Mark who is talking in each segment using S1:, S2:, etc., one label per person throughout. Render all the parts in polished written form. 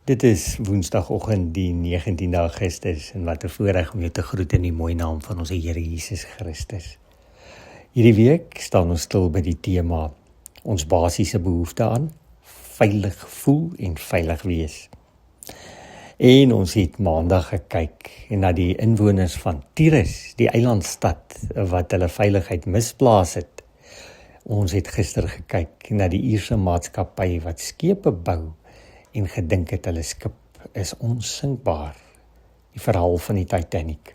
S1: Dit is woensdagoggend die 19 Augustus en wat 'n voorreg om jou te groet in die mooi naam van ons Here Jesus Christus. Hierdie week staan ons stil by die tema ons basiese behoefte aan veilig voel en veilig wees. En ons het maandag gekyk na die inwoners van Tyrus, die eilandstad wat hulle veiligheid misplaas het. Ons het gister gekyk na die Ierse maatskappy wat skepe bou en gedink het hulle skip is onsinkbaar. Die verhaal van die Titanic.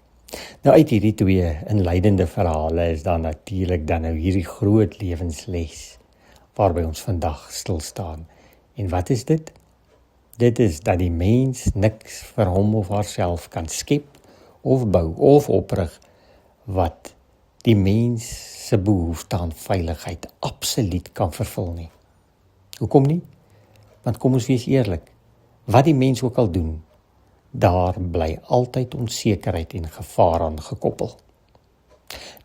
S1: Nou uit hierdie twee inleidende verhale is daar natuurlik dan nou hierdie groot lewensles waarby ons vandag stil staan. En wat is dit? Dit is dat die mens niks vir hom of haarself kan skep of bou of oprig wat die mens se behoefte aan veiligheid absoluut kan vervul nie. Hoekom nie? Want kom ons wees eerlik, wat die mens ook al doen, daar bly altyd onsekerheid en gevaar aan gekoppel.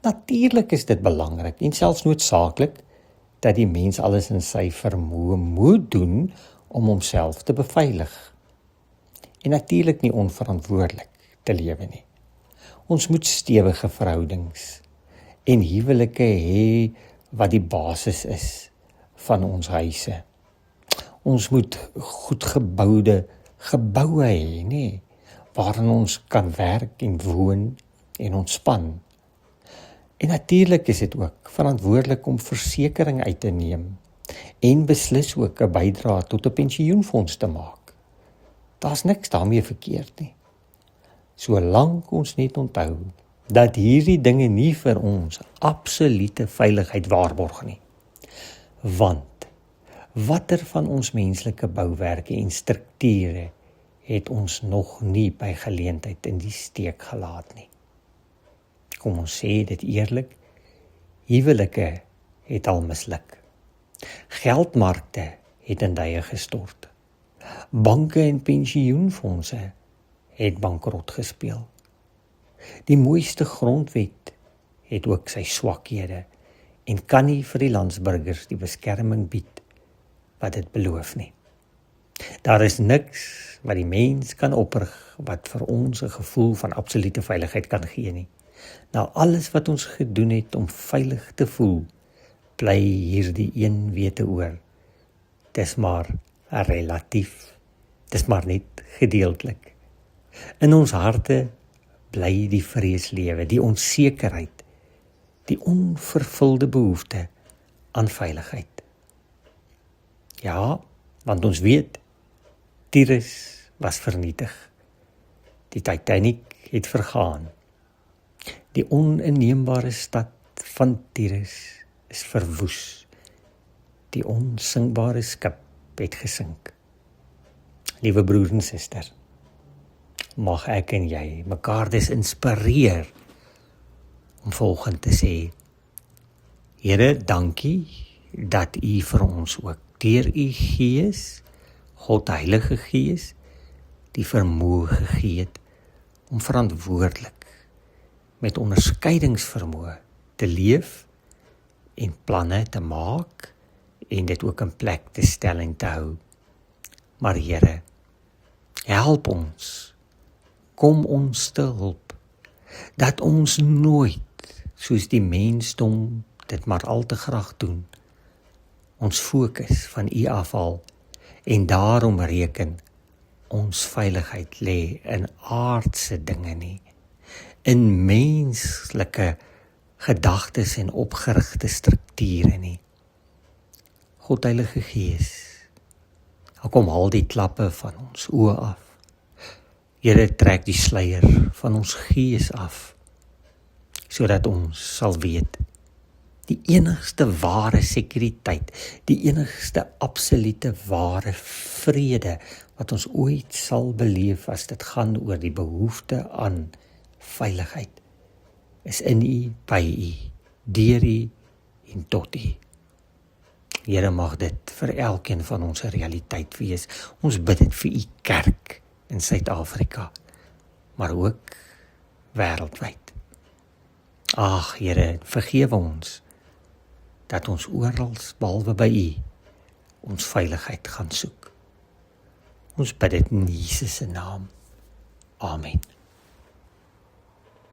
S1: Natuurlik is dit belangrik en selfs noodsaaklik dat die mens alles in sy vermoë moet doen om homself te beveilig. En natuurlik nie onverantwoordelik te lewe nie. Ons moet stewige verhoudings en huwelike hê wat die basis is van ons huise. Ons moet goed geboude geboue hê, nee, waarin ons kan werk en woon en ontspan. En natuurlik is dit ook verantwoordelik om versekering uit te neem en beslis ook 'n bydrae tot 'n pensioenfonds te maak. Daar's niks daarmee verkeerd nie. Solank ons net onthou dat hierdie dinge nie vir ons absolute veiligheid waarborg nie. Want watter van ons menslike bouwerke en strukture het ons nog nie by geleentheid in die steek gelaat nie? Kom ons sê dit eerlik, huwelike het al misluk. Geldmarkte het in duie gestort. Banke en pensioenfondse het bankrot gespeel. Die mooiste grondwet het ook sy swakhede en kan nie vir die landsburgers die beskerming bied wat dit beloof nie. Daar is niks wat die mens kan oprig wat vir ons 'n gevoel van absolute veiligheid kan gee nie. Nou alles wat ons gedoen het om veilig te voel, bly hierdie een wete oor. Dis maar relatief, dis maar net gedeeltelik. In ons harte bly die vrees lewe, die onsekerheid, die onvervulde behoefte aan veiligheid. Ja, want ons weet, Tyrus was vernietig. Die Titanic het vergaan. Die oninneembare stad van Tyrus is verwoes. Die onsinkbare skip het gesink. Liewe broer en suster, mag ek en jy mekaar dus inspireer om volgende te sê: Here, dankie dat U vir ons ook deur U Gees, God Heilige Gees, die vermoë gegee het om verantwoordelik met onderskeidingsvermoë te leef en planne te maak en dit ook in plek te stel en te hou. Maar Here, help ons, kom ons te hulp, dat ons nooit, soos die mensdom dit maar al te graag doen, ons fokus van U afhaal en daarom reken ons veiligheid lê in aardse dinge nie, in menslike gedagtes en opgerigte strukture nie. God Heilige Gees, kom haal die klappe van ons oë af. Here, trek die sluier van ons gees af, sodat ons sal weet, die enigste ware sekuriteit, die enigste absolute ware vrede wat ons ooit sal beleef as dit gaan oor die behoefte aan veiligheid, is in U, by U, deur U en tot U. Here, mag dit vir elkeen van ons 'n realiteit wees. Ons bid dit vir U kerk in Suid-Afrika, maar ook wêreldwyd. Ag Here, vergewe ons dat ons oral behalwe by U ons veiligheid gaan soek. Ons bid dit in Jesus se naam. Amen.